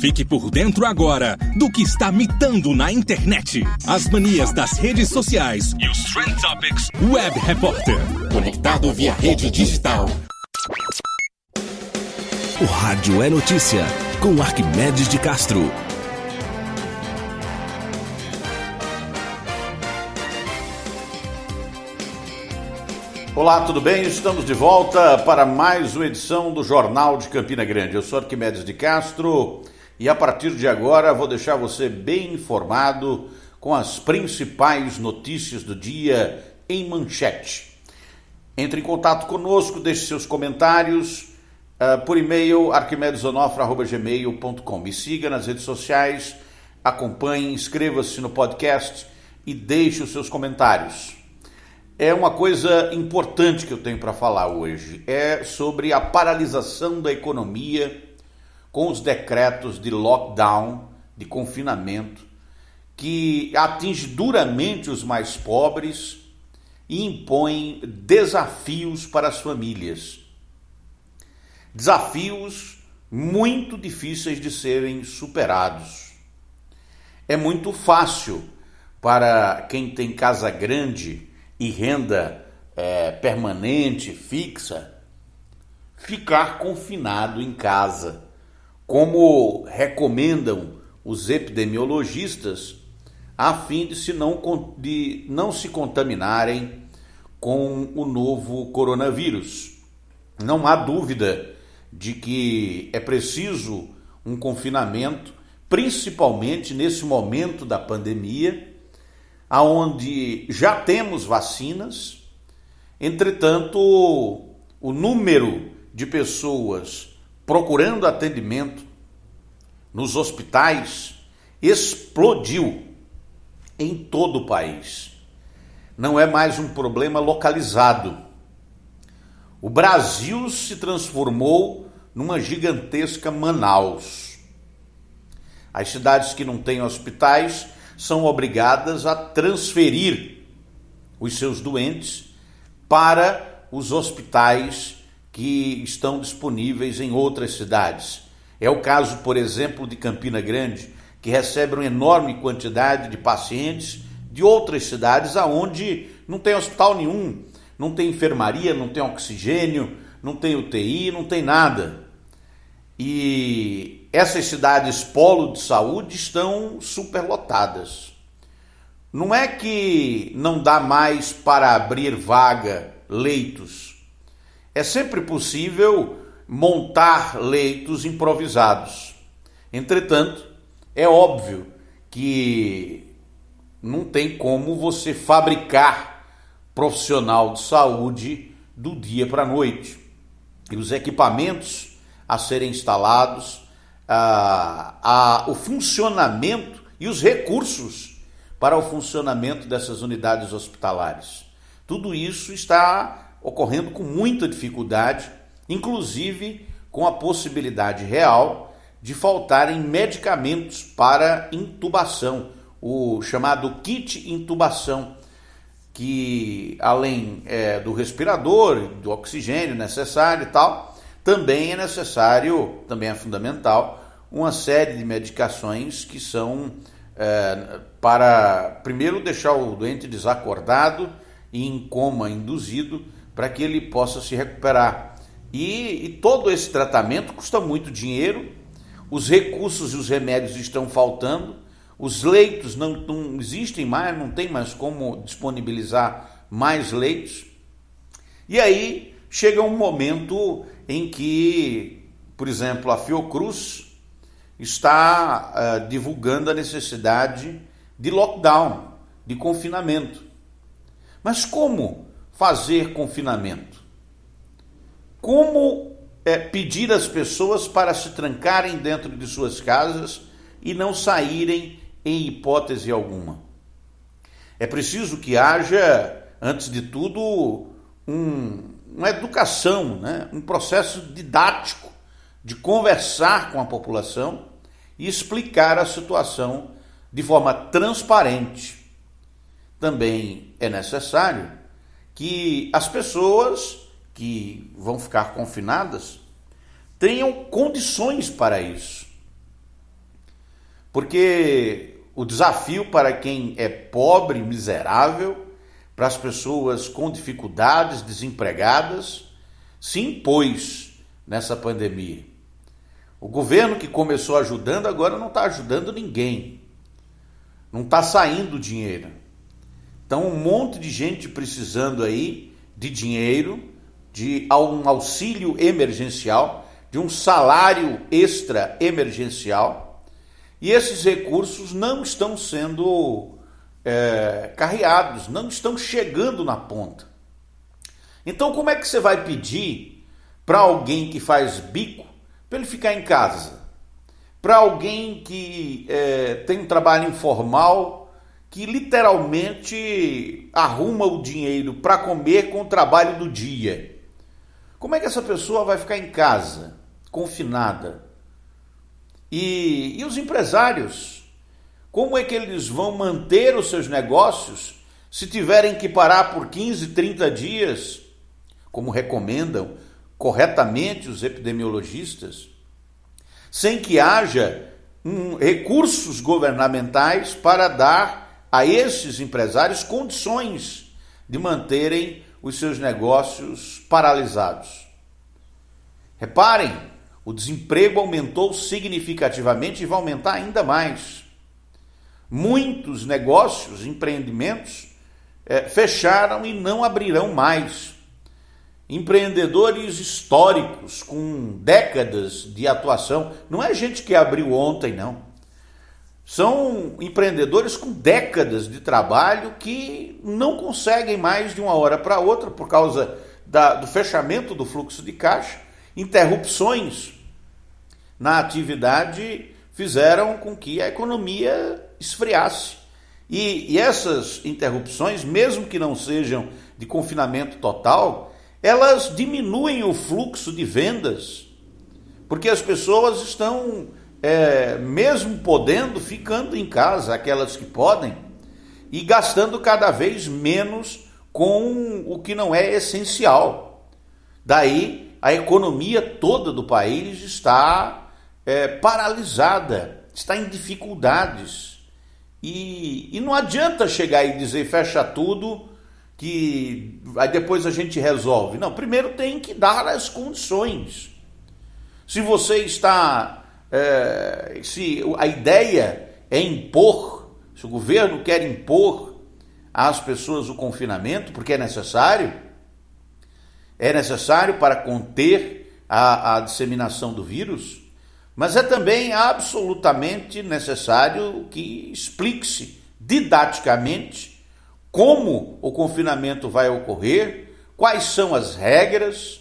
Fique por dentro agora do que está mitando na internet. As manias das redes sociais e os Trend Topics Web Repórter. Conectado via rede digital. O Rádio é Notícia, com Arquimedes de Castro. Olá, tudo bem? Estamos de volta para mais uma edição do Jornal de Campina Grande. Eu sou Arquimedes de Castro e a partir de agora vou deixar você bem informado com as principais notícias do dia em manchete. Entre em contato conosco, deixe seus comentários por e-mail arquimedesonofre@gmail.com. Me siga nas redes sociais, acompanhe, inscreva-se no podcast e deixe os seus comentários. É uma coisa importante que eu tenho para falar hoje, é sobre a paralisação da economia com os decretos de lockdown, de confinamento, que atinge duramente os mais pobres e impõe desafios para as famílias. Desafios muito difíceis de serem superados. É muito fácil para quem tem casa grande e renda permanente, fixa, ficar confinado em casa, como recomendam os epidemiologistas, a fim de não se contaminarem com o novo coronavírus. Não há dúvida de que é preciso um confinamento, principalmente nesse momento da pandemia, aonde já temos vacinas. Entretanto, o número de pessoas procurando atendimento nos hospitais explodiu em todo o país. Não é mais um problema localizado. O Brasil se transformou numa gigantesca Manaus. As cidades que não têm hospitais são obrigadas a transferir os seus doentes para os hospitais que estão disponíveis em outras cidades. É o caso, por exemplo, de Campina Grande, que recebe uma enorme quantidade de pacientes de outras cidades onde não tem hospital nenhum, não tem enfermaria, não tem oxigênio, não tem UTI, não tem nada. E essas cidades polo de saúde estão superlotadas. Não é que não dá mais para abrir vaga, leitos. É sempre possível montar leitos improvisados. Entretanto, é óbvio que não tem como você fabricar profissional de saúde do dia para a noite. E os equipamentos a serem instalados, o funcionamento e os recursos para o funcionamento dessas unidades hospitalares. Tudo isso está ocorrendo com muita dificuldade, inclusive com a possibilidade real de faltarem medicamentos para intubação, o chamado kit intubação, que além do respirador, do oxigênio necessário e tal, também é fundamental uma série de medicações que são para primeiro deixar o doente desacordado e em coma induzido, para que ele possa se recuperar. E todo esse tratamento custa muito dinheiro, os recursos e os remédios estão faltando, os leitos não existem mais, não tem mais como disponibilizar mais leitos. E aí chega um momento em que, por exemplo, a Fiocruz está divulgando a necessidade de lockdown, de confinamento. Mas como fazer confinamento? Como pedir às pessoas para se trancarem dentro de suas casas e não saírem em hipótese alguma? É preciso que haja, antes de tudo, uma educação, né? Um processo didático de conversar com a população e explicar a situação de forma transparente. Também é necessário que as pessoas que vão ficar confinadas tenham condições para isso. Porque o desafio para quem é pobre, miserável, para as pessoas com dificuldades, desempregadas, se impôs nessa pandemia. O governo que começou ajudando agora não está ajudando ninguém. Não está saindo dinheiro. Então um monte de gente precisando aí de dinheiro, de um auxílio emergencial, de um salário extra emergencial, e esses recursos não estão sendo carreados, não estão chegando na ponta. Então como é que você vai pedir para alguém que faz bico para ele ficar em casa? Para alguém que tem um trabalho informal, que literalmente arruma o dinheiro para comer com o trabalho do dia. Como é que essa pessoa vai ficar em casa, confinada? E os empresários? Como é que eles vão manter os seus negócios se tiverem que parar por 15, 30 dias, como recomendam corretamente os epidemiologistas, sem que haja recursos governamentais para dar a esses empresários condições de manterem os seus negócios paralisados? Reparem, o desemprego aumentou significativamente e vai aumentar ainda mais. Muitos negócios, empreendimentos, fecharam e não abrirão mais. Empreendedores históricos com décadas de atuação, não é gente que abriu ontem, não. São empreendedores com décadas de trabalho que não conseguem mais de uma hora para outra por causa do fechamento do fluxo de caixa. Interrupções na atividade fizeram com que a economia esfriasse. E essas interrupções, mesmo que não sejam de confinamento total, elas diminuem o fluxo de vendas, porque as pessoas estão, mesmo podendo, ficando em casa, aquelas que podem, e gastando cada vez menos com o que não é essencial. Daí a economia toda do país está paralisada, está em dificuldades. E não adianta chegar e dizer fecha tudo, que aí depois a gente resolve. Não, primeiro tem que dar as condições. Se você está... se a ideia é impor, se o governo quer impor às pessoas o confinamento, porque é necessário para conter a disseminação do vírus, mas é também absolutamente necessário que explique-se didaticamente como o confinamento vai ocorrer, quais são as regras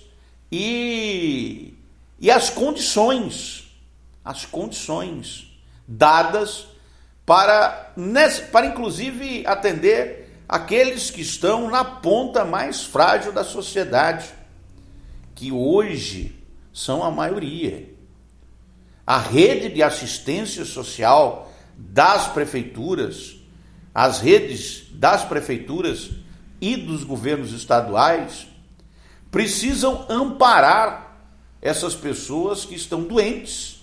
e as condições dadas para inclusive atender aqueles que estão na ponta mais frágil da sociedade, que hoje são a maioria. A rede de assistência social das prefeituras, as redes das prefeituras e dos governos estaduais precisam amparar essas pessoas que estão doentes.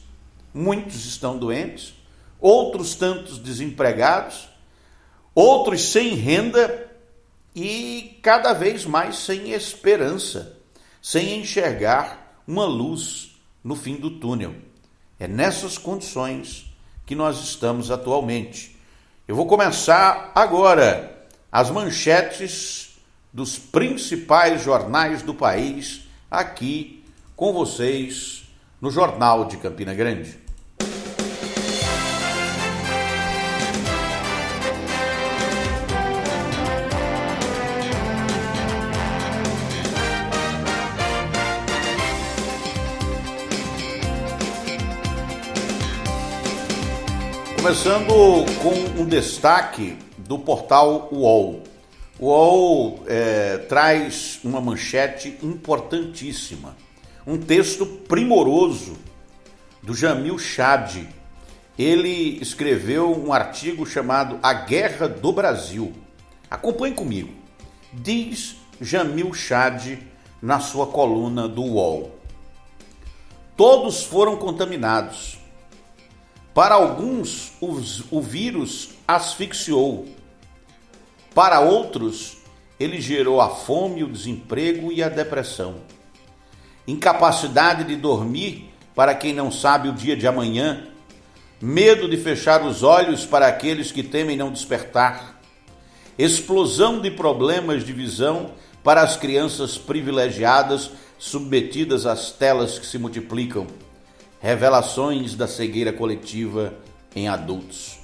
Muitos estão doentes, outros tantos desempregados, outros sem renda e cada vez mais sem esperança, sem enxergar uma luz no fim do túnel. É nessas condições que nós estamos atualmente. Eu vou começar agora as manchetes dos principais jornais do país aqui com vocês no Jornal de Campina Grande. Começando com um destaque do portal UOL. O UOL traz uma manchete importantíssima, um texto primoroso do Jamil Chad. Ele escreveu um artigo chamado A Guerra do Brasil. Acompanhe comigo. Diz Jamil Chad na sua coluna do UOL. Todos foram contaminados. Para alguns, o vírus asfixiou. Para outros, ele gerou a fome, o desemprego e a depressão. Incapacidade de dormir para quem não sabe o dia de amanhã. Medo de fechar os olhos para aqueles que temem não despertar. Explosão de problemas de visão para as crianças privilegiadas submetidas às telas que se multiplicam. Revelações da cegueira coletiva em adultos.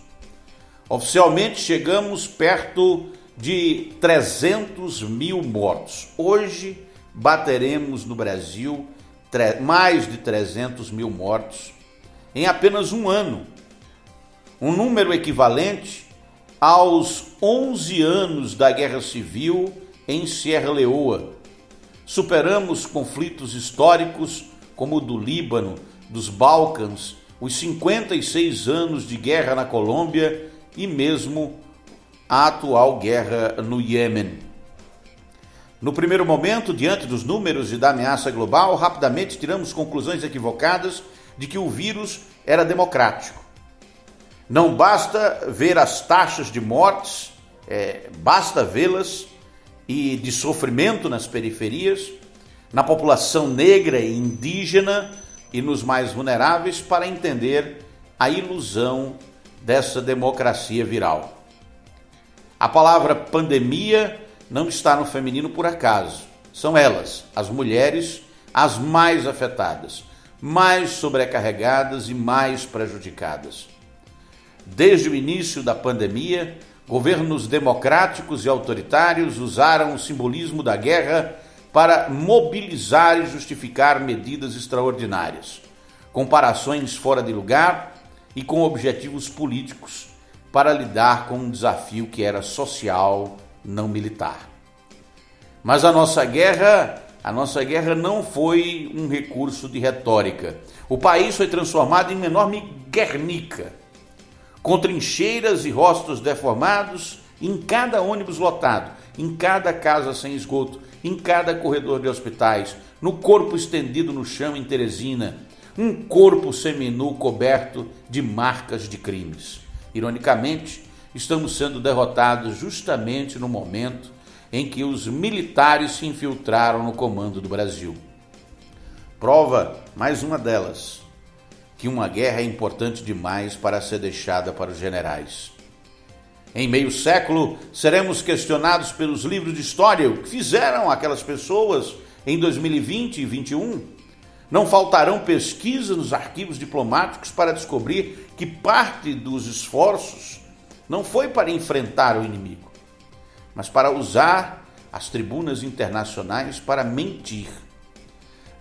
Oficialmente chegamos perto de 300 mil mortos. Hoje bateremos no Brasil mais de 300 mil mortos em apenas um ano. Um número equivalente aos 11 anos da Guerra Civil em Sierra Leoa. Superamos conflitos históricos como o do Líbano, dos Balcãs, os 56 anos de guerra na Colômbia e mesmo a atual guerra no Iêmen. No primeiro momento, diante dos números e da ameaça global, rapidamente tiramos conclusões equivocadas de que o vírus era democrático. Não basta ver as taxas de mortes, basta vê-las e de sofrimento nas periferias, na população negra e indígena e nos mais vulneráveis para entender a ilusão dessa democracia viral. A palavra pandemia não está no feminino por acaso. São elas, as mulheres, as mais afetadas, mais sobrecarregadas e mais prejudicadas. Desde o início da pandemia, governos democráticos e autoritários usaram o simbolismo da guerra para mobilizar e justificar medidas extraordinárias, comparações fora de lugar e com objetivos políticos para lidar com um desafio que era social, não militar. Mas a nossa guerra não foi um recurso de retórica. O país foi transformado em uma enorme Guernica, com trincheiras e rostos deformados em cada ônibus lotado, em cada casa sem esgoto, em cada corredor de hospitais, no corpo estendido no chão em Teresina, um corpo seminu coberto de marcas de crimes. Ironicamente, estamos sendo derrotados justamente no momento em que os militares se infiltraram no comando do Brasil. Prova, mais uma delas, que uma guerra é importante demais para ser deixada para os generais. Em meio século, seremos questionados pelos livros de história o que fizeram aquelas pessoas em 2020 e 2021. Não faltarão pesquisas nos arquivos diplomáticos para descobrir que parte dos esforços não foi para enfrentar o inimigo, mas para usar as tribunas internacionais para mentir.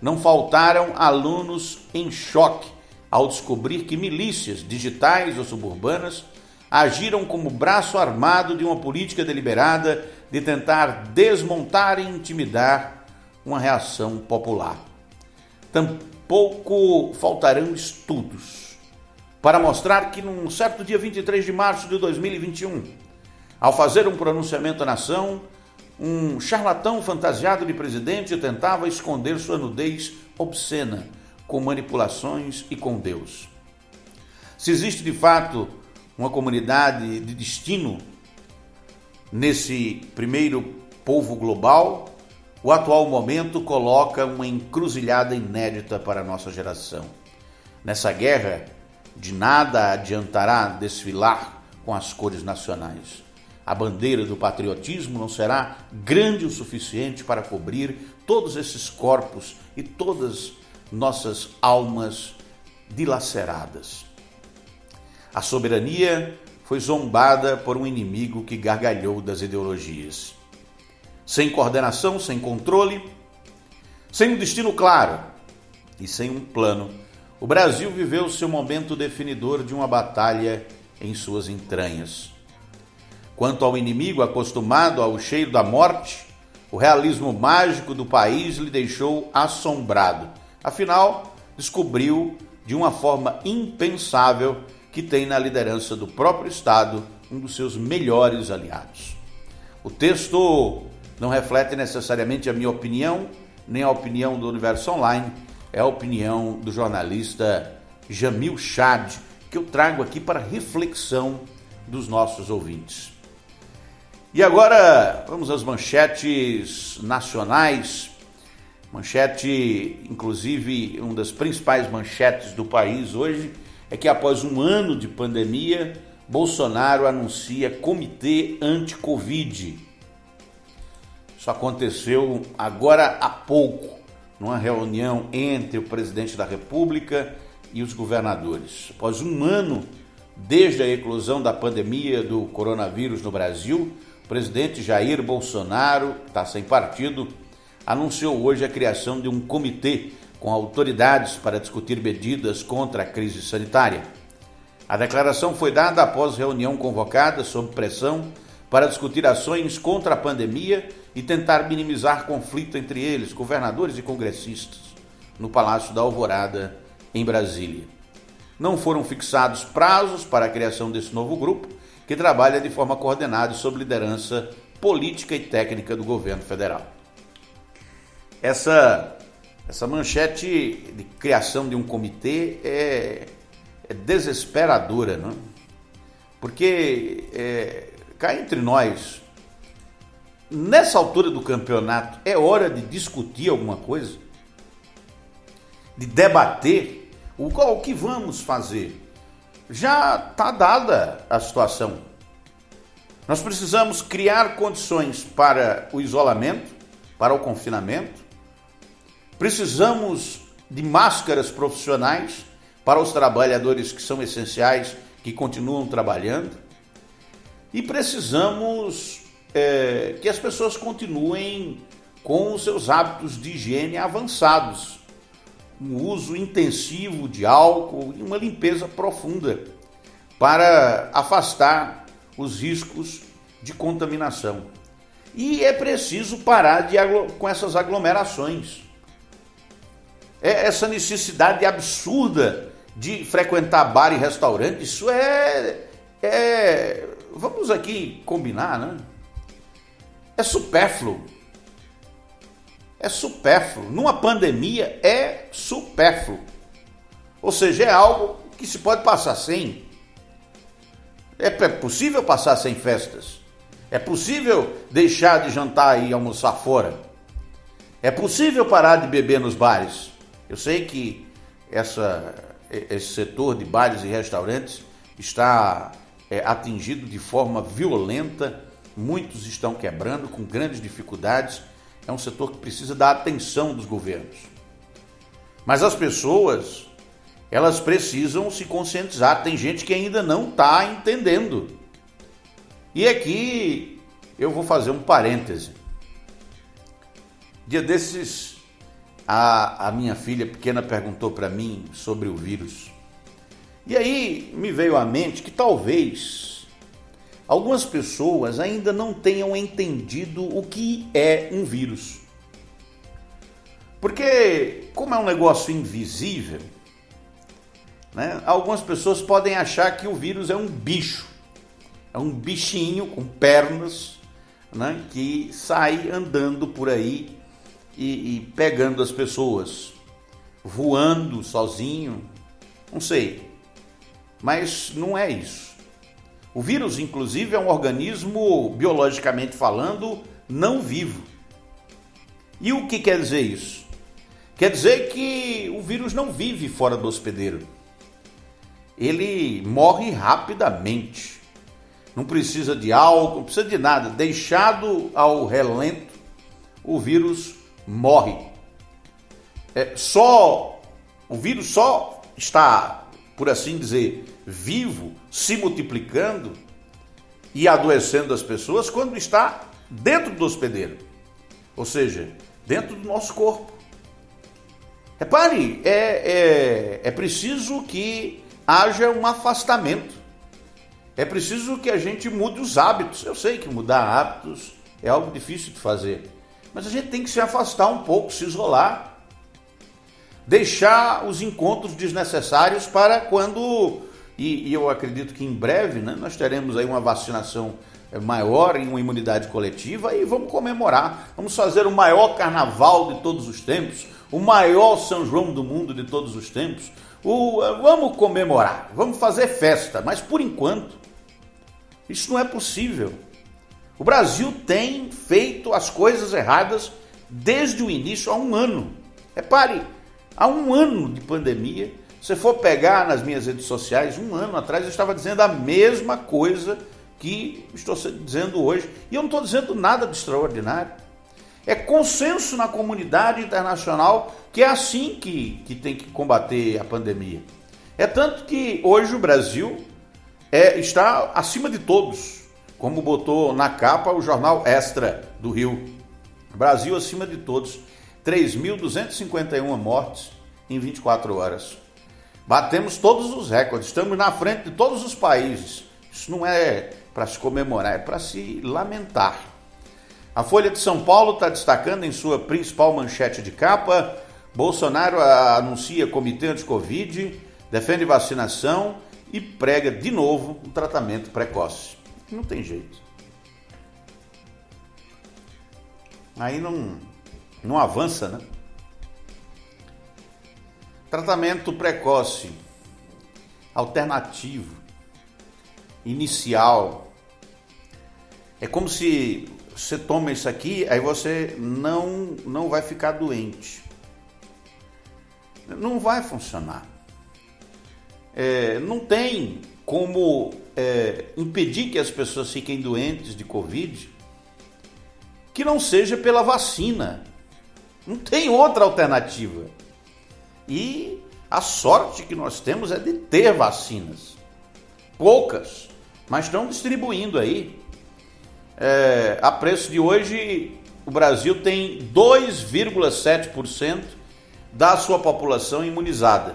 Não faltaram alunos em choque ao descobrir que milícias digitais ou suburbanas agiram como braço armado de uma política deliberada de tentar desmontar e intimidar uma reação popular. Tampouco faltarão estudos para mostrar que num certo dia 23 de março de 2021, ao fazer um pronunciamento à nação, um charlatão fantasiado de presidente tentava esconder sua nudez obscena com manipulações e com Deus. Se existe de fato uma comunidade de destino nesse primeiro povo global, o atual momento coloca uma encruzilhada inédita para a nossa geração. Nessa guerra, de nada adiantará desfilar com as cores nacionais. A bandeira do patriotismo não será grande o suficiente para cobrir todos esses corpos e todas nossas almas dilaceradas. A soberania foi zombada por um inimigo que gargalhou das ideologias. Sem coordenação, sem controle, sem um destino claro e sem um plano, o Brasil viveu seu momento definidor de uma batalha em suas entranhas. Quanto ao inimigo acostumado ao cheiro da morte, o realismo mágico do país lhe deixou assombrado. Afinal, descobriu de uma forma impensável que tem na liderança do próprio Estado um dos seus melhores aliados. O texto não reflete necessariamente a minha opinião, nem a opinião do Universo Online, é a opinião do jornalista Jamil Chad, que eu trago aqui para reflexão dos nossos ouvintes. E agora vamos às manchetes nacionais. Manchete, inclusive, uma das principais manchetes do país hoje é que após um ano de pandemia, Bolsonaro anuncia comitê anti-Covid. Isso aconteceu agora há pouco, numa reunião entre o presidente da República e os governadores. Após um ano desde a eclosão da pandemia do coronavírus no Brasil, o presidente Jair Bolsonaro, que está sem partido, anunciou hoje a criação de um comitê com autoridades para discutir medidas contra a crise sanitária. A declaração foi dada após reunião convocada sob pressão para discutir ações contra a pandemia e tentar minimizar conflito entre eles, governadores e congressistas, no Palácio da Alvorada, em Brasília. Não foram fixados prazos para a criação desse novo grupo, que trabalha de forma coordenada e sob liderança política e técnica do governo federal. Essa manchete de criação de um comitê é desesperadora, não é? Porque cá entre nós, nessa altura do campeonato, é hora de discutir alguma coisa, de debater o que vamos fazer. Já está dada a situação. Nós precisamos criar condições para o isolamento, para o confinamento. Precisamos de máscaras profissionais para os trabalhadores que são essenciais, que continuam trabalhando. E precisamos que as pessoas continuem com os seus hábitos de higiene avançados. Um uso intensivo de álcool e uma limpeza profunda para afastar os riscos de contaminação. E é preciso parar com essas aglomerações. Essa necessidade absurda de frequentar bar e restaurante, isso vamos aqui combinar, né? É supérfluo. É supérfluo. Numa pandemia é supérfluo. Ou seja, é algo que se pode passar sem. É possível passar sem festas. É possível deixar de jantar e almoçar fora. É possível parar de beber nos bares. Eu sei que esse setor de bares e restaurantes está atingido de forma violenta. Muitos estão quebrando com grandes dificuldades. É um setor que precisa da atenção dos governos. Mas as pessoas, elas precisam se conscientizar. Tem gente que ainda não está entendendo. E aqui eu vou fazer um parêntese. Dia desses, a minha filha pequena perguntou para mim sobre o vírus. E aí me veio à mente que talvez algumas pessoas ainda não tenham entendido o que é um vírus. Porque, como é um negócio invisível, né, algumas pessoas podem achar que o vírus é um bicho. É um bichinho com pernas, né, que sai andando por aí e pegando as pessoas, voando sozinho, não sei. Mas não é isso. O vírus, inclusive, é um organismo, biologicamente falando, não vivo. E o que quer dizer isso? Quer dizer que o vírus não vive fora do hospedeiro. Ele morre rapidamente. Não precisa de álcool, não precisa de nada. Deixado ao relento, o vírus morre. O vírus só está, por assim dizer, vivo, se multiplicando e adoecendo as pessoas quando está dentro do hospedeiro, ou seja, dentro do nosso corpo. Repare, é preciso que haja um afastamento, é preciso que a gente mude os hábitos. Eu sei que mudar hábitos é algo difícil de fazer, mas a gente tem que se afastar um pouco, se isolar, deixar os encontros desnecessários para quando... E eu acredito que em breve, né, nós teremos aí uma vacinação maior e uma imunidade coletiva e vamos comemorar. Vamos fazer o maior carnaval de todos os tempos, o maior São João do mundo de todos os tempos, Vamos comemorar, vamos fazer festa, mas por enquanto isso não é possível. O Brasil tem feito as coisas erradas desde o início, há um ano. Repare, há um ano de pandemia, se for pegar nas minhas redes sociais, um ano atrás eu estava dizendo a mesma coisa que estou dizendo hoje. E eu não estou dizendo nada de extraordinário. É consenso na comunidade internacional que é assim que tem que combater a pandemia. É tanto que hoje o Brasil está acima de todos, como botou na capa o jornal Extra do Rio. Brasil acima de todos, 3.251 mortes em 24 horas. Batemos todos os recordes, estamos na frente de todos os países. Isso não é para se comemorar, é para se lamentar. A Folha de São Paulo está destacando em sua principal manchete de capa: Bolsonaro anuncia comitê anti-Covid, defende vacinação e prega de novo um tratamento precoce. Não tem jeito. Aí não avança, né? Tratamento precoce, alternativo, inicial. É como se você toma isso aqui, aí você não vai ficar doente. Não vai funcionar. Não tem como impedir que as pessoas fiquem doentes de Covid que não seja pela vacina. Não tem outra alternativa. E a sorte que nós temos é de ter vacinas. Poucas, mas estão distribuindo aí. A preço de hoje, o Brasil tem 2,7% da sua população imunizada.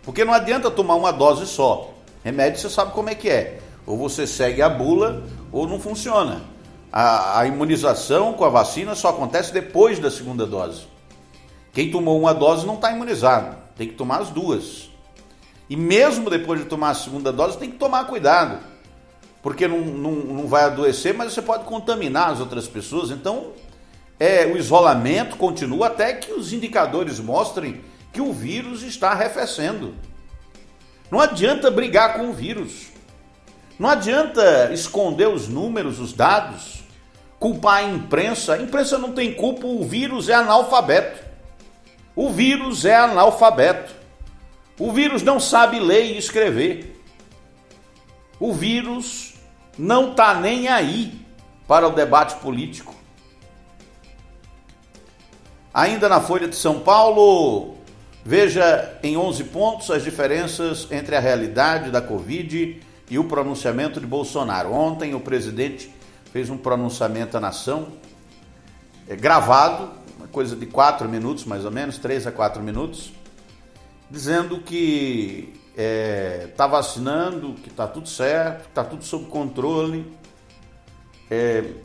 Porque não adianta tomar uma dose só. Remédio você sabe como é que é. Ou você segue a bula ou não funciona. A imunização com a vacina só acontece depois da segunda dose. Quem tomou uma dose não está imunizado. Tem que tomar as duas. E mesmo depois de tomar a segunda dose, tem que tomar cuidado. Porque não vai adoecer, mas você pode contaminar as outras pessoas. Então, o isolamento continua até que os indicadores mostrem que o vírus está arrefecendo. Não adianta brigar com o vírus. Não adianta esconder os números, os dados, culpar a imprensa. A imprensa não tem culpa, o vírus é analfabeto. O vírus é analfabeto. O vírus não sabe ler e escrever. O vírus não está nem aí para o debate político. Ainda na Folha de São Paulo, veja em 11 pontos as diferenças entre a realidade da Covid e o pronunciamento de Bolsonaro. Ontem o presidente fez um pronunciamento à nação, gravado, uma coisa de 4 minutos mais ou menos, 3 a 4 minutos, dizendo que está vacinando, que está tudo certo, que está tudo sob controle.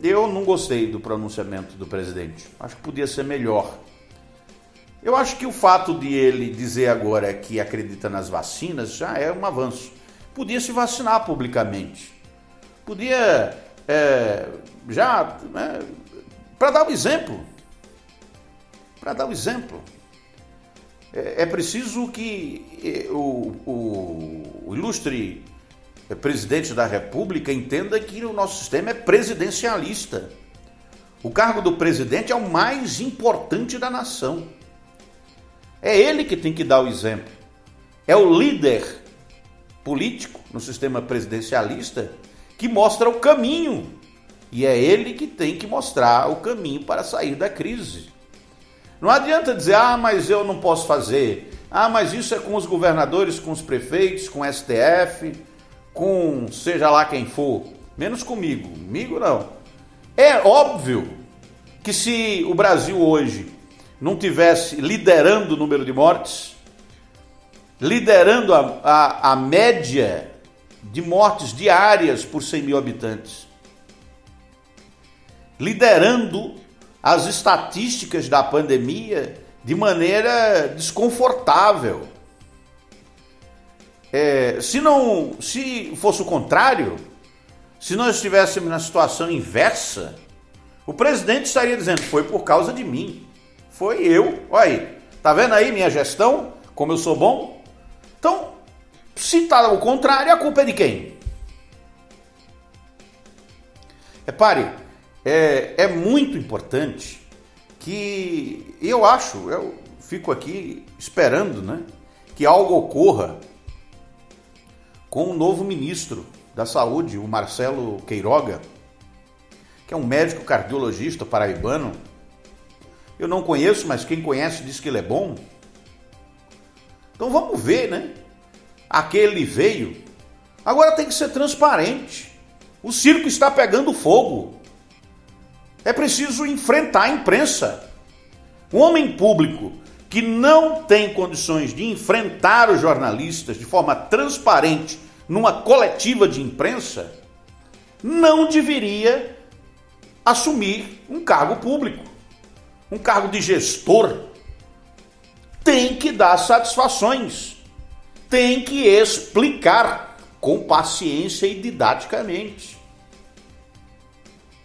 Eu não gostei do pronunciamento do presidente, acho que podia ser melhor. Eu acho que o fato de ele dizer agora que acredita nas vacinas já é um avanço. Podia se vacinar publicamente. Podia, para dar o exemplo. Para dar o exemplo. É preciso que o ilustre presidente da República entenda que o nosso sistema é presidencialista. O cargo do presidente é o mais importante da nação. É ele que tem que dar o exemplo. É o líder político no sistema presidencialista que mostra o caminho. E é ele que tem que mostrar o caminho para sair da crise. Não adianta dizer, mas eu não posso fazer. Mas isso é com os governadores, com os prefeitos, com o STF, com seja lá quem for. Menos comigo. Comigo não. É óbvio que se o Brasil hoje não tivesse liderando o número de mortes, liderando a média de mortes diárias por 100 mil habitantes, liderando as estatísticas da pandemia de maneira desconfortável. Se fosse o contrário, se nós estivéssemos na situação inversa, o presidente estaria dizendo, foi por causa de mim, foi eu. Olha aí, tá vendo aí minha gestão? como eu sou bom? Então, se está ao contrário, a culpa é de quem? Repare, é muito importante que eu fico aqui esperando, né, que algo ocorra com o novo ministro da Saúde, o Marcelo Queiroga, que é um médico cardiologista paraibano. Eu não conheço, mas quem conhece diz que ele é bom. Então vamos ver, né? Aquele veio. Agora tem que ser transparente. O circo está pegando fogo. É preciso enfrentar a imprensa. Um homem público que não tem condições de enfrentar os jornalistas de forma transparente numa coletiva de imprensa, não deveria assumir um cargo público, um cargo de gestor. Tem que dar satisfações, tem que explicar com paciência e didaticamente.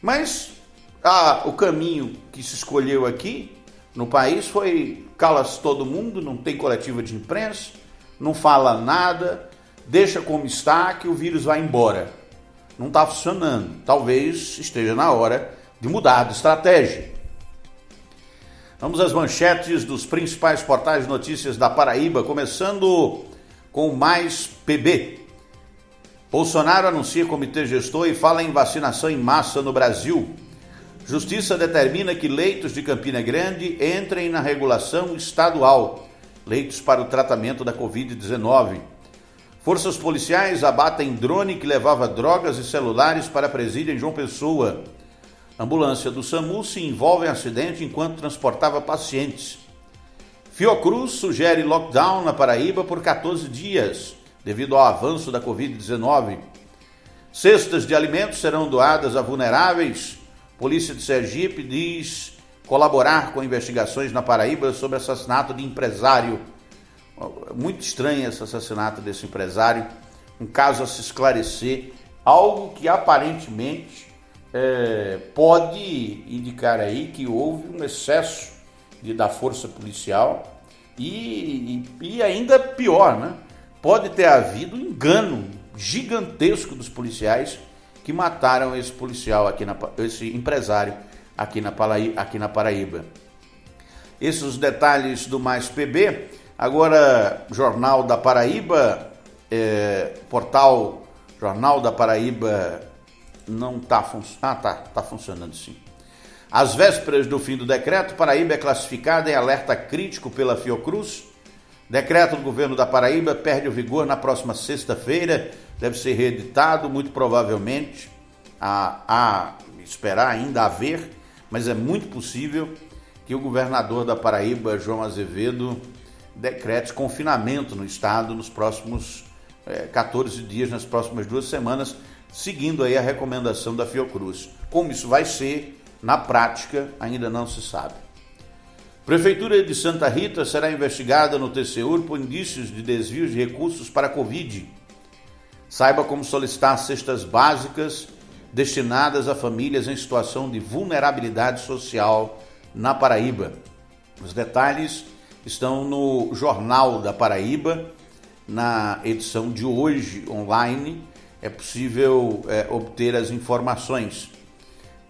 Mas o caminho que se escolheu aqui no país foi: cala-se todo mundo, não tem coletiva de imprensa, não fala nada, deixa como está que o vírus vai embora. Não está funcionando. Talvez esteja na hora de mudar de estratégia. Vamos às manchetes dos principais portais de notícias da Paraíba, começando com o Mais PB. Bolsonaro anuncia comitê gestor e fala em vacinação em massa no Brasil. Justiça determina que leitos de Campina Grande entrem na regulação estadual. Leitos para o tratamento da Covid-19. Forças policiais abatem drone que levava drogas e celulares para presídio em João Pessoa. Ambulância do SAMU se envolve em acidente enquanto transportava pacientes. Fiocruz sugere lockdown na Paraíba por 14 dias, devido ao avanço da Covid-19. Cestas de alimentos serão doadas a vulneráveis. Polícia de Sergipe diz colaborar com investigações na Paraíba sobre assassinato de empresário. Muito estranho esse assassinato desse empresário, um caso a se esclarecer, algo que aparentemente pode indicar aí que houve um excesso da força policial e ainda pior, né? Pode ter havido um engano gigantesco dos policiais que mataram esse policial esse empresário aqui na Paraíba. Esses os detalhes do Mais PB. Agora, Jornal da Paraíba, portal Jornal da Paraíba não está funcionando. Tá funcionando sim. Às vésperas do fim do decreto, Paraíba é classificada em alerta crítico pela Fiocruz. Decreto do governo da Paraíba perde o vigor na próxima sexta-feira, deve ser reeditado, muito provavelmente, esperar ainda a ver, mas é muito possível que o governador da Paraíba, João Azevedo, decrete confinamento no estado nos próximos 14 dias, nas próximas 2 semanas, seguindo aí a recomendação da Fiocruz. Como isso vai ser, na prática, ainda não se sabe. Prefeitura de Santa Rita será investigada no TCU por indícios de desvios de recursos para a Covid. Saiba como solicitar cestas básicas destinadas a famílias em situação de vulnerabilidade social na Paraíba. Os detalhes estão no Jornal da Paraíba, na edição de hoje online. É possível obter as informações.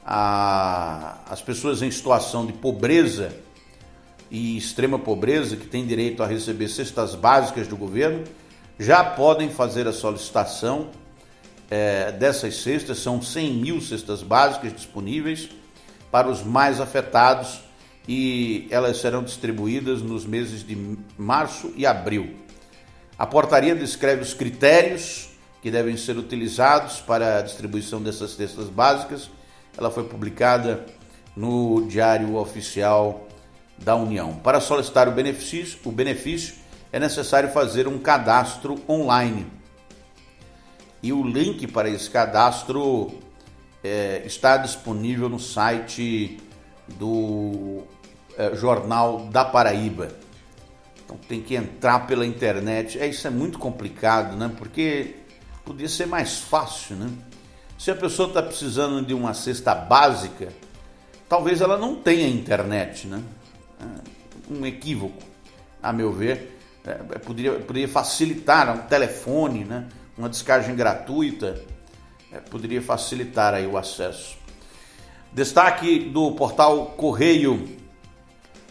As pessoas em situação de pobreza e extrema pobreza, que têm direito a receber cestas básicas do governo, já podem fazer a solicitação dessas cestas. São 100 mil cestas básicas disponíveis para os mais afetados e elas serão distribuídas nos meses de março e abril. A portaria descreve os critérios que devem ser utilizados para a distribuição dessas cestas básicas. Ela foi publicada no Diário Oficial da União. Para solicitar o benefício é necessário fazer um cadastro online. E o link para esse cadastro está disponível no site do Jornal da Paraíba. Então tem que entrar pela internet. Isso é muito complicado, né? Porque podia ser mais fácil, né? Se a pessoa está precisando de uma cesta básica, talvez ela não tenha internet, né? Um equívoco, a meu ver. poderia facilitar um telefone, né? Uma descagem gratuita, poderia facilitar aí o acesso. Destaque do portal Correio.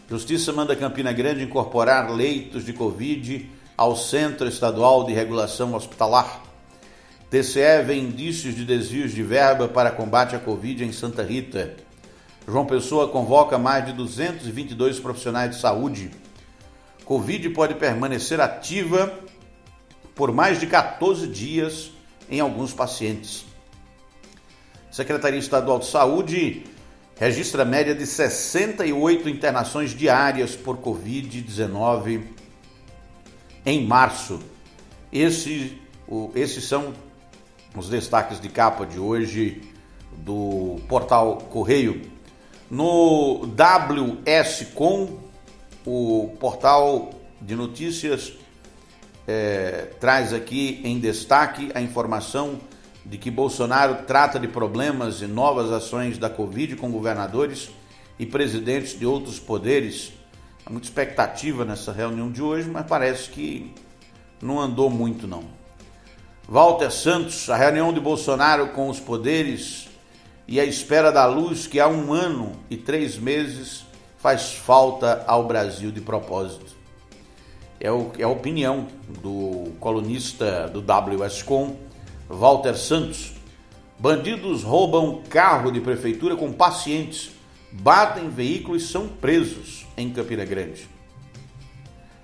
Justiça manda Campina Grande incorporar leitos de Covid ao Centro Estadual de Regulação Hospitalar. TCE vê indícios de desvios de verba para combate à Covid em Santa Rita. João Pessoa convoca mais de 222 profissionais de saúde. Covid pode permanecer ativa por mais de 14 dias em alguns pacientes. Secretaria Estadual de Saúde registra média de 68 internações diárias por Covid-19 em março. Esses são os destaques de capa de hoje do portal Correio. No WS.com, o portal de notícias traz aqui em destaque a informação de que Bolsonaro trata de problemas e novas ações da Covid com governadores e presidentes de outros poderes. Há muita expectativa nessa reunião de hoje, mas parece que não andou muito não. Walter Santos, a reunião de Bolsonaro com os poderes e a espera da luz que há 1 ano e 3 meses faz falta ao Brasil de propósito. É a opinião do colunista do WS.com, Walter Santos. Bandidos roubam carro de prefeitura com pacientes, batem veículos e são presos em Campina Grande.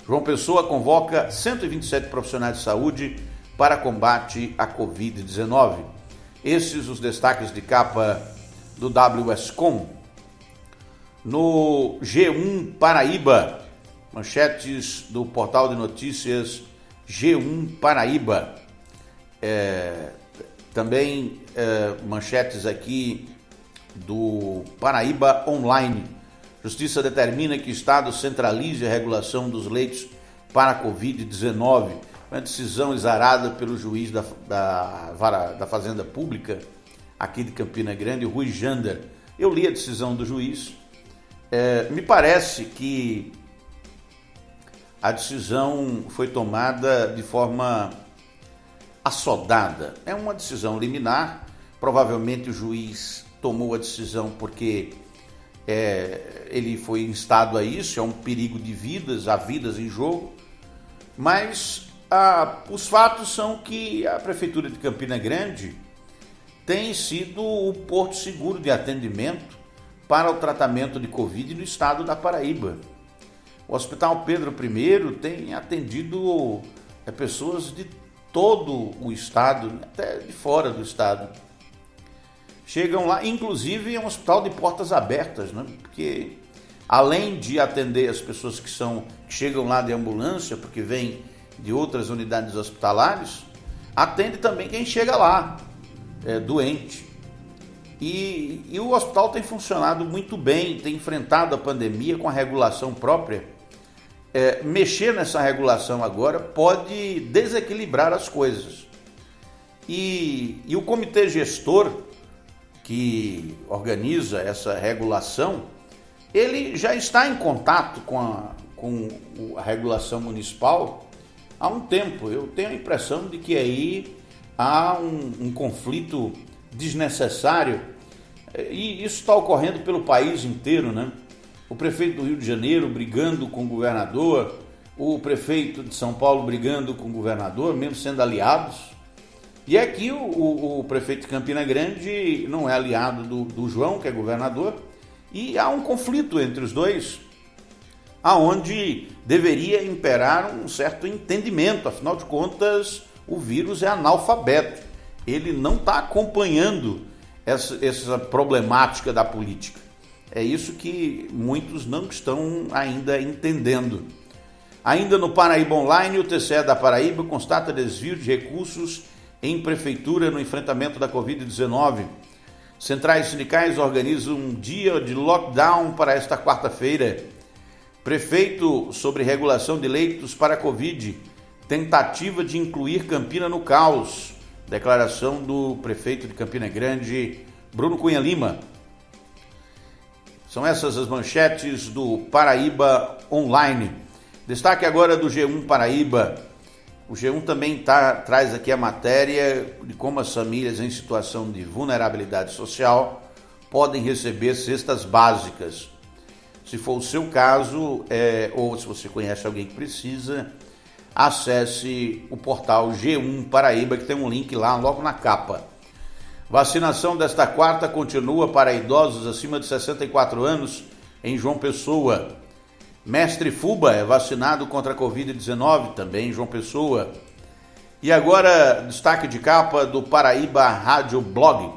João Pessoa convoca 127 profissionais de saúde para combate à Covid-19. Esses os destaques de capa do WS.com. No G1 Paraíba, manchetes do portal de notícias G1 Paraíba. Também manchetes aqui do Paraíba Online. Justiça determina que o Estado centralize a regulação dos leitos para a Covid-19. Uma decisão exarada pelo juiz da Fazenda Pública aqui de Campina Grande, Rui Jander. Eu li a decisão do juiz. Me parece que a decisão foi tomada de forma assodada. É uma decisão liminar. Provavelmente o juiz tomou a decisão porque ele foi instado a isso. É um perigo de vidas, há vidas em jogo. Mas os fatos são que a Prefeitura de Campina Grande tem sido o porto seguro de atendimento para o tratamento de Covid no estado da Paraíba. O Hospital Pedro I tem atendido pessoas de todo o estado, até de fora do estado. Chegam lá, inclusive é um hospital de portas abertas, né? Porque além de atender as pessoas que chegam lá de ambulância, porque vêm de outras unidades hospitalares, atende também quem chega lá, doente. E o hospital tem funcionado muito bem, tem enfrentado a pandemia com a regulação própria. Mexer nessa regulação agora pode desequilibrar as coisas. E o comitê gestor que organiza essa regulação, ele já está em contato com a regulação municipal há um tempo. Eu tenho a impressão de que aí há um conflito desnecessário, e isso está ocorrendo pelo país inteiro, né? O prefeito do Rio de Janeiro brigando com o governador, o prefeito de São Paulo brigando com o governador, mesmo sendo aliados. E aqui o prefeito de Campina Grande não é aliado do João, que é governador, e há um conflito entre os dois, aonde deveria imperar um certo entendimento. Afinal de contas, o vírus é analfabeto, ele não está acompanhando essa problemática da política. É isso que muitos não estão ainda entendendo. Ainda no Paraíba Online, o TCE da Paraíba constata desvio de recursos em prefeitura no enfrentamento da Covid-19. Centrais sindicais organizam um dia de lockdown para esta quarta-feira. Prefeito sobre regulação de leitos para Covid. Tentativa de incluir Campina no caos. Declaração do prefeito de Campina Grande, Bruno Cunha Lima. São essas as manchetes do Paraíba Online. Destaque agora do G1 Paraíba. O G1 também traz aqui a matéria de como as famílias em situação de vulnerabilidade social podem receber cestas básicas. Se for o seu caso, ou se você conhece alguém que precisa, acesse o portal G1 Paraíba, que tem um link lá logo na capa. Vacinação desta quarta continua para idosos acima de 64 anos em João Pessoa. Mestre Fuba é vacinado contra a Covid-19 também em João Pessoa. E agora, destaque de capa do Paraíba Rádio Blog.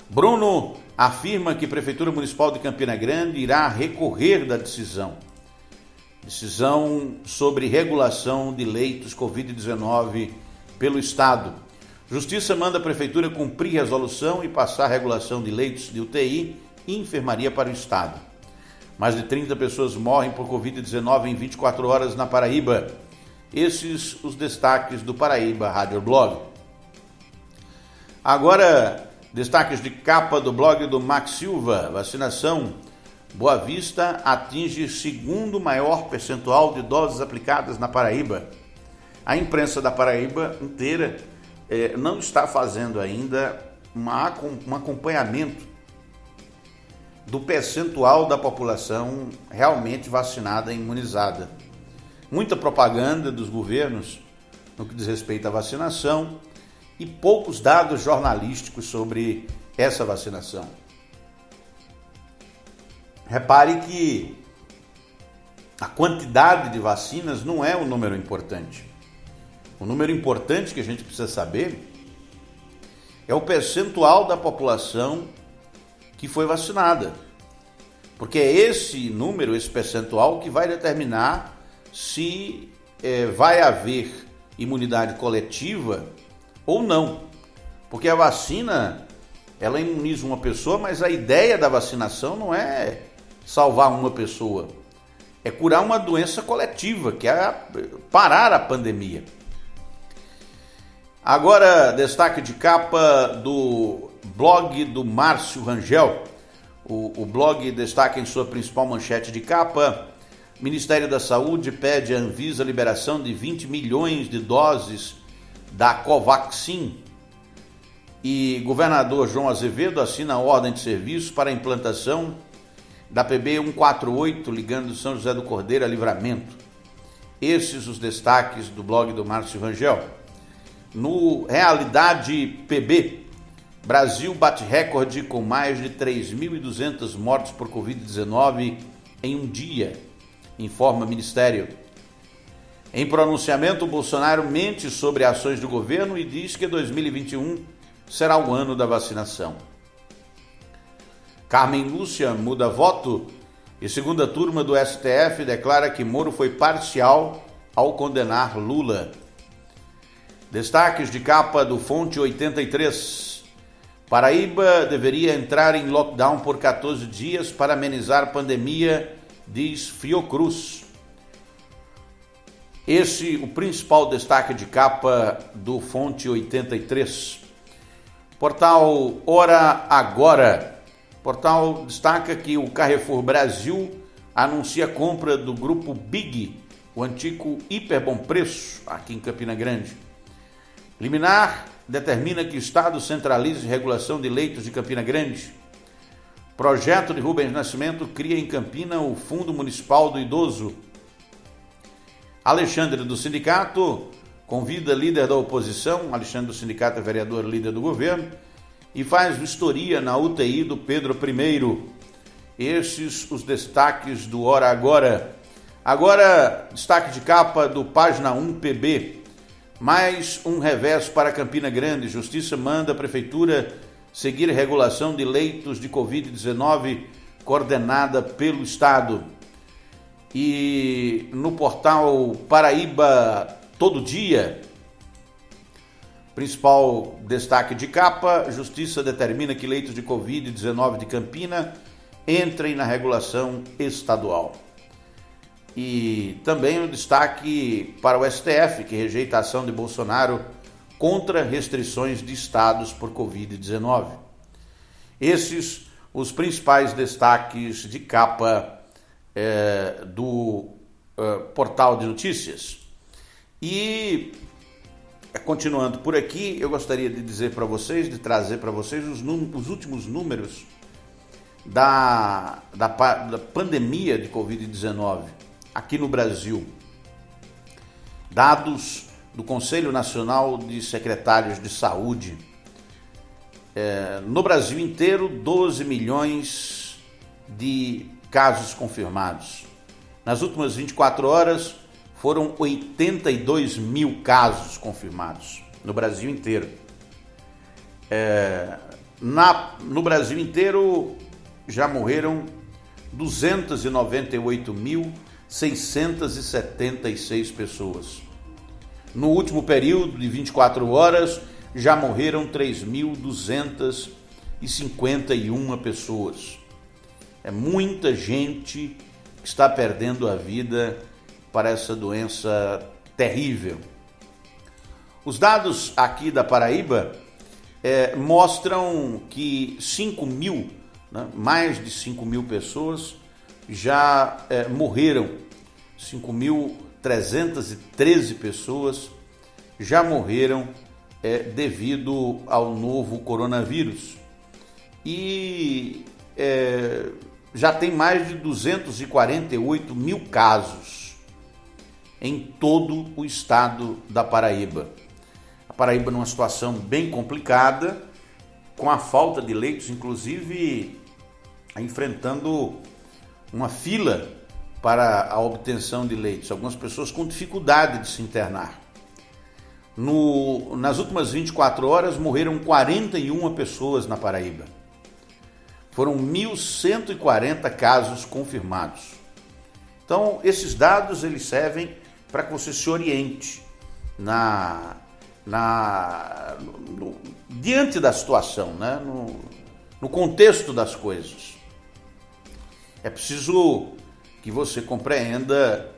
Bruno afirma que a Prefeitura Municipal de Campina Grande irá recorrer da decisão sobre regulação de leitos Covid-19 pelo Estado. Justiça manda a Prefeitura cumprir resolução e passar a regulação de leitos de UTI e enfermaria para o Estado. Mais de 30 pessoas morrem por Covid-19 em 24 horas na Paraíba. Esses os destaques do Paraíba Rádio Blog. Agora, destaques de capa do blog do Max Silva. Vacinação. Boa Vista atinge segundo maior percentual de doses aplicadas na Paraíba. A imprensa da Paraíba inteira não está fazendo ainda um acompanhamento do percentual da população realmente vacinada e imunizada. Muita propaganda dos governos no que diz respeito à vacinação e poucos dados jornalísticos sobre essa vacinação. Repare que a quantidade de vacinas não é o número importante. O número importante que a gente precisa saber é o percentual da população que foi vacinada. Porque é esse número, esse percentual, que vai determinar se vai haver imunidade coletiva ou não. Porque a vacina, ela imuniza uma pessoa, mas a ideia da vacinação não é salvar uma pessoa. É curar uma doença coletiva, que é parar a pandemia. Agora, destaque de capa do blog do Márcio Rangel. O blog destaca em sua principal manchete de capa: Ministério da Saúde pede à Anvisa a liberação de 20 milhões de doses da Covaxin. E governador João Azevedo assina a ordem de serviço para a implantação da PB 148, ligando São José do Cordeiro a Livramento. Esses os destaques do blog do Márcio Rangel. No Realidade PB, Brasil bate recorde com mais de 3.200 mortes por Covid-19 em um dia, informa Ministério. Em pronunciamento, Bolsonaro mente sobre ações do governo e diz que 2021 será o ano da vacinação. Carmen Lúcia muda voto e segunda turma do STF declara que Moro foi parcial ao condenar Lula. Destaques de capa do Fonte 83. Paraíba deveria entrar em lockdown por 14 dias para amenizar a pandemia, diz Fiocruz. Esse o principal destaque de capa do Fonte 83. Portal Hora Agora. Portal destaca que o Carrefour Brasil anuncia a compra do grupo Big, o antigo Hiper Bom Preço, aqui em Campina Grande. Liminar determina que o Estado centralize regulação de leitos de Campina Grande. Projeto de Rubens Nascimento cria em Campina o Fundo Municipal do Idoso. Alexandre do Sindicato convida líder da oposição, Alexandre do Sindicato é vereador líder do governo, e faz vistoria na UTI do Pedro I. Esses os destaques do Hora Agora. Agora, destaque de capa do Página 1 PB. Mais um revés para Campina Grande. Justiça manda a Prefeitura seguir regulação de leitos de Covid-19 coordenada pelo Estado. E no portal Paraíba Todo Dia, principal destaque de capa: Justiça determina que leitos de Covid-19 de Campina entrem na regulação estadual. E também o destaque para o STF, que rejeita a ação de Bolsonaro contra restrições de estados por Covid-19. Esses os principais destaques de capa do portal de notícias. E, continuando por aqui, eu gostaria de dizer para vocês, de trazer para vocês os últimos números da pandemia de Covid-19 aqui no Brasil. Dados do Conselho Nacional de Secretários de Saúde. No Brasil inteiro, 12 milhões de casos confirmados. Nas últimas 24 horas, foram 82 mil casos confirmados no Brasil inteiro. No Brasil inteiro, já morreram 298.676 pessoas. No último período de 24 horas, já morreram 3.251 pessoas. É muita gente que está perdendo a vida para essa doença terrível. Os dados aqui da Paraíba mostram que 5 mil, mais de 5 mil pessoas já morreram. 5.313 pessoas já morreram devido ao novo coronavírus. E já tem mais de 248 mil casos em todo o estado da Paraíba. A Paraíba numa situação bem complicada, com a falta de leitos, inclusive enfrentando uma fila para a obtenção de leitos. Algumas pessoas com dificuldade de se internar. Nas últimas 24 horas, morreram 41 pessoas na Paraíba. Foram 1.140 casos confirmados. Então, esses dados eles servem para que você se oriente diante da situação, né? No contexto das coisas. É preciso que você compreenda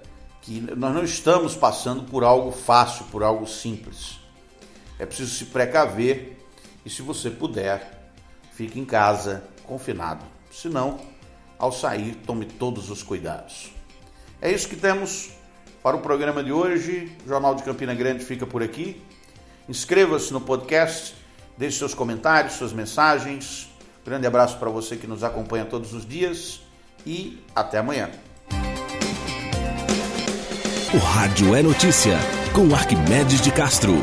que nós não estamos passando por algo fácil, por algo simples. É preciso se precaver e, se você puder, fique em casa, confinado. Se não, ao sair, tome todos os cuidados. É isso que temos para o programa de hoje. O Jornal de Campina Grande fica por aqui. Inscreva-se no podcast, deixe seus comentários, suas mensagens. Grande abraço para você que nos acompanha todos os dias e até amanhã. O Rádio é Notícia, com Arquimedes de Castro.